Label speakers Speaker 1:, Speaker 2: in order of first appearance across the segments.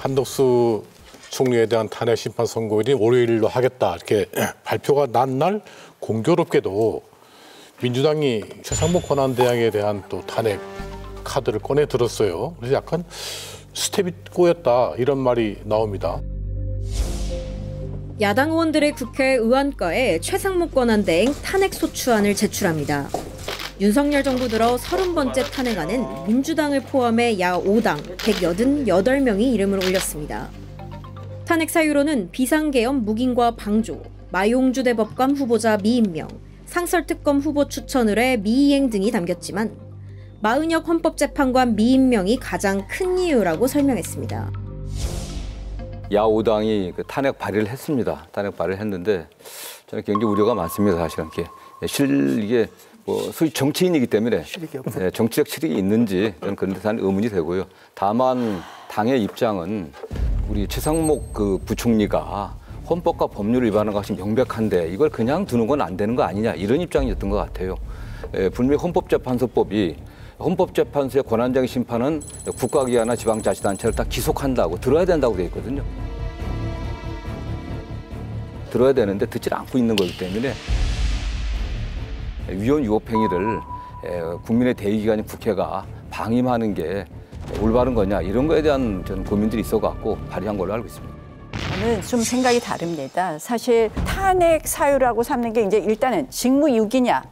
Speaker 1: 한덕수 총리에 대한 탄핵 심판 선고일이 월요일로 하겠다 이렇게 발표가 난 날 공교롭게도 민주당이 최상목 권한대행에 대한 또 탄핵 카드를 꺼내 들었어요. 그래서 약간 스텝이 꼬였다 이런 말이 나옵니다.
Speaker 2: 야당 의원들의 국회 의원과에 최상목 권한대행 탄핵소추안을 제출합니다. 윤석열 정부 들어 30번째 탄핵안은 민주당을 포함해 야 5당 188명이 이름을 올렸습니다. 탄핵 사유로는 비상계엄 묵인과 방조, 마용주 대법관 후보자 미임명, 상설특검 후보 추천을 해 미이행 등이 담겼지만 마은혁 헌법재판관 미임명이 가장 큰 이유라고 설명했습니다.
Speaker 3: 야5당이 그 탄핵 발의를 했습니다. 탄핵 발의를 했는데 저는 굉장히 우려가 많습니다. 사실은 이게 뭐 소위 정치인이기 때문에 정치적 실익이 있는지 저는 그런 데서 의문이 되고요. 다만 당의 입장은 우리 최상목 그 부총리가 헌법과 법률을 위반한 것이 명백한데 이걸 그냥 두는 건 안 되는 거 아니냐 이런 입장이었던 것 같아요. 분명히 헌법재판소법이 헌법재판소의 권한쟁의 심판은 국가기관이나 지방자치단체를 다 기속한다고 들어야 된다고 돼 있거든요. 들어야 되는데 듣질 않고 있는 거기 때문에 위헌 위법 행위를 국민의 대의기관인 국회가 방임하는 게 올바른 거냐 이런 거에 대한 저는 고민들이 있어갖고 발의한 걸로 알고 있습니다.
Speaker 4: 저는 좀 생각이 다릅니다. 사실 탄핵 사유라고 삼는 게 이제 일단은 직무유기냐,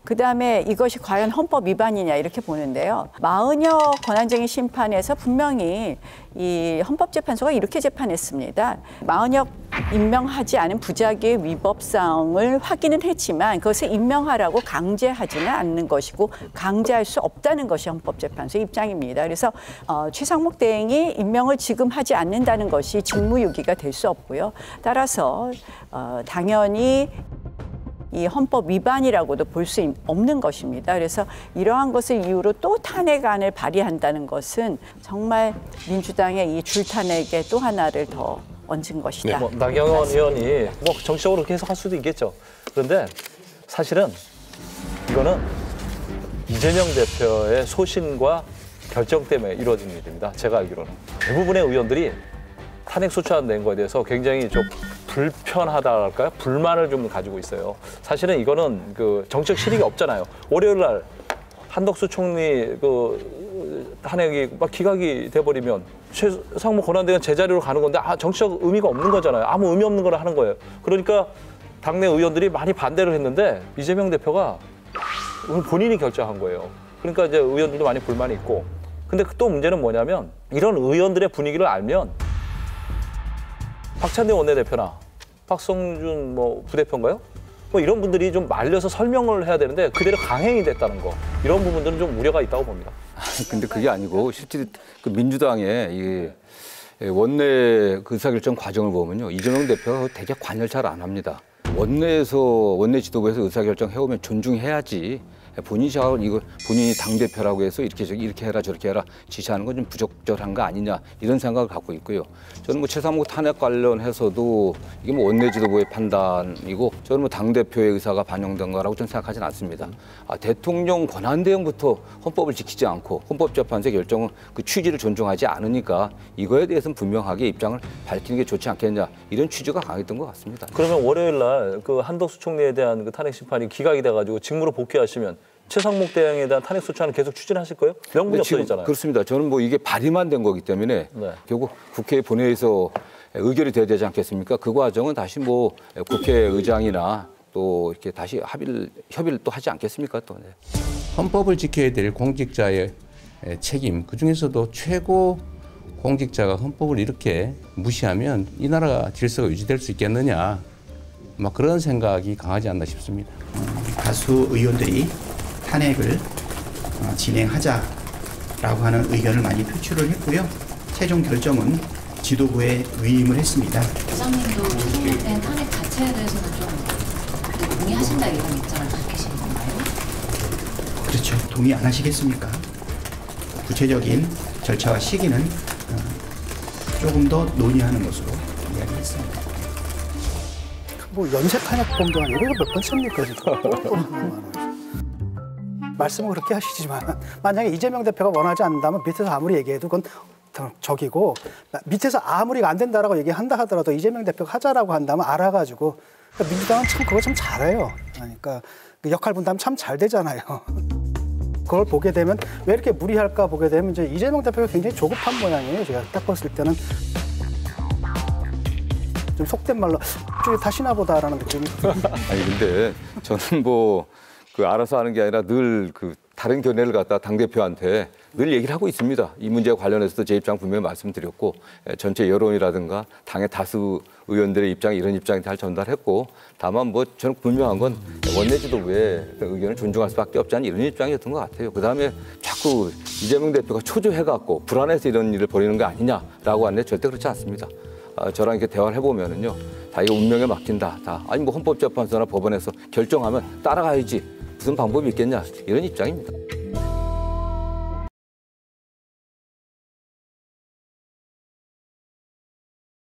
Speaker 4: 그다음에 이것이 과연 헌법 위반이냐 이렇게 보는데요. 마은혁 권한쟁의 심판에서 분명히 이 헌법재판소가 이렇게 재판했습니다. 마은혁 임명하지 않은 부작위의 위법성을 확인은 했지만 그것을 임명하라고 강제하지는 않는 것이고 강제할 수 없다는 것이 헌법재판소의 입장입니다. 그래서 최상목 대행이 임명을 지금 하지 않는다는 것이 직무유기가 될 수 없고요. 따라서 당연히 이 헌법 위반이라고도 볼 수 없는 것입니다. 그래서 이러한 것을 이유로 또 탄핵안을 발의한다는 것은 정말 민주당의 이 줄탄핵의 또 하나를 더 얹은 것이다.
Speaker 5: 뭐 나경원 의원이 뭐 정치적으로 그렇게 해석할 수도 있겠죠. 그런데 사실은 이거는 이재명 대표의 소신과 결정 때문에 이루어진 일입니다. 제가 알기로는 대부분의 의원들이 탄핵소추안 낸 거에 대해서 굉장히 좀 불편하다랄까요? 불만을 좀 가지고 있어요. 사실은 이거는 그 정책 실익이 없잖아요. 월요일 날 한덕수 총리 그 탄핵이 막 기각이 돼버리면 최상목 권한대행 제자리로 가는 건데 정치적 의미가 없는 거잖아요. 아무 의미 없는 걸 하는 거예요. 그러니까 당내 의원들이 많이 반대를 했는데 이재명 대표가 오늘 본인이 결정한 거예요. 그러니까 이제 의원들도 많이 불만이 있고. 근데 또 문제는 뭐냐면 이런 의원들의 분위기를 알면 박찬대 원내대표나 박성준 뭐 부대표인가요? 뭐 이런 분들이 좀 말려서 설명을 해야 되는데 그대로 강행이 됐다는 거. 이런 부분들은 좀 우려가 있다고 봅니다.
Speaker 3: 근데 그게 아니고 실제 그 민주당의 이 원내 그 의사결정 과정을 보면요. 이재명 대표가 되게 관여를 잘 안 합니다. 원내 지도부에서 의사결정 해오면 존중해야지. 본인이 당대표라고 해서 이렇게 해라 저렇게 해라 지시하는 건 좀 부적절한 거 아니냐 이런 생각을 갖고 있고요. 저는 뭐 최상목 탄핵 관련해서도 이게 뭐 원내 지도부의 판단이고 저는 뭐 당대표의 의사가 반영된 거라고 저는 생각하지는 않습니다. 대통령 권한대행부터 헌법을 지키지 않고 헌법재판소의 결정은 그 취지를 존중하지 않으니까 이거에 대해서는 분명하게 입장을 밝히는 게 좋지 않겠냐 이런 취지가 강했던 것 같습니다.
Speaker 5: 그러면 월요일 날 그 한덕수 총리에 대한 그 탄핵 심판이 기각이 돼가지고 직무로 복귀하시면 최상목 대행에 대한 탄핵소추안을 계속 추진하실 거예요? 명분이 없어지잖아요.
Speaker 3: 그렇습니다. 저는 뭐 이게 발의만 된 거기 때문에 결국 국회 본회의에서 의결이 돼야 되지 않겠습니까? 그 과정은 다시 뭐 국회의장이나 또 이렇게 다시 협의를 또 하지 않겠습니까? 또. 네.
Speaker 6: 헌법을 지켜야 될 공직자의 책임, 그중에서도 최고 공직자가 헌법을 이렇게 무시하면 이 나라 질서가 유지될 수 있겠느냐. 막 그런 생각이 강하지 않나 싶습니다.
Speaker 7: 다수 의원들이 탄핵을 진행하자라고 하는 의견을 많이 표출을 했고요. 최종 결정은 지도부에 위임을 했습니다.
Speaker 8: 부장님도 최상목 대행 탄핵 자체에 대해서는 좀 동의하신다 이런 입장을 밝히신 건가요?
Speaker 7: 그렇죠. 동의 안 하시겠습니까? 구체적인 절차와 시기는 조금 더 논의하는 것으로 이야기했습니다.
Speaker 9: 뭐 연쇄 탄핵범도 아니고 이거 몇 번째입니까 지금? 말씀은 그렇게 하시지만 만약에 이재명 대표가 원하지 않는다면 밑에서 아무리 얘기해도 그건 적이고 밑에서 아무리 안 된다라고 얘기한다 하더라도 이재명 대표가 하자라고 한다면 알아가지고 그러니까 민주당은 참 그거 참 잘해요. 그러니까 그 역할 분담 참 잘 되잖아요. 그걸 보게 되면 왜 이렇게 무리할까 보게 되면 이제 이재명 대표가 굉장히 조급한 모양이에요. 제가 딱 봤을 때는 좀 속된 말로 이쪽에 다시나 보다라는 느낌이.
Speaker 3: 아니 근데 저는 뭐 그 알아서 하는 게 아니라 늘 그 다른 견해를 갖다 당대표한테 늘 얘기를 하고 있습니다. 이 문제와 관련해서도 제 입장 분명히 말씀드렸고 전체 여론이라든가 당의 다수 의원들의 입장 이런 입장이 잘 전달했고 다만 뭐 저는 분명한 건 원내 지도부의 의견을 존중할 수밖에 없지 않은 이런 입장이었던 것 같아요. 그다음에 자꾸 이재명 대표가 초조해갖고 불안해서 이런 일을 벌이는 거 아니냐라고 하는데 절대 그렇지 않습니다. 저랑 이렇게 대화를 해보면은요, 다 이거 운명에 맡긴다. 다 아니 뭐 헌법재판소나 법원에서 결정하면 따라가야지. 무슨 방법이 있겠냐 이런 입장입니다.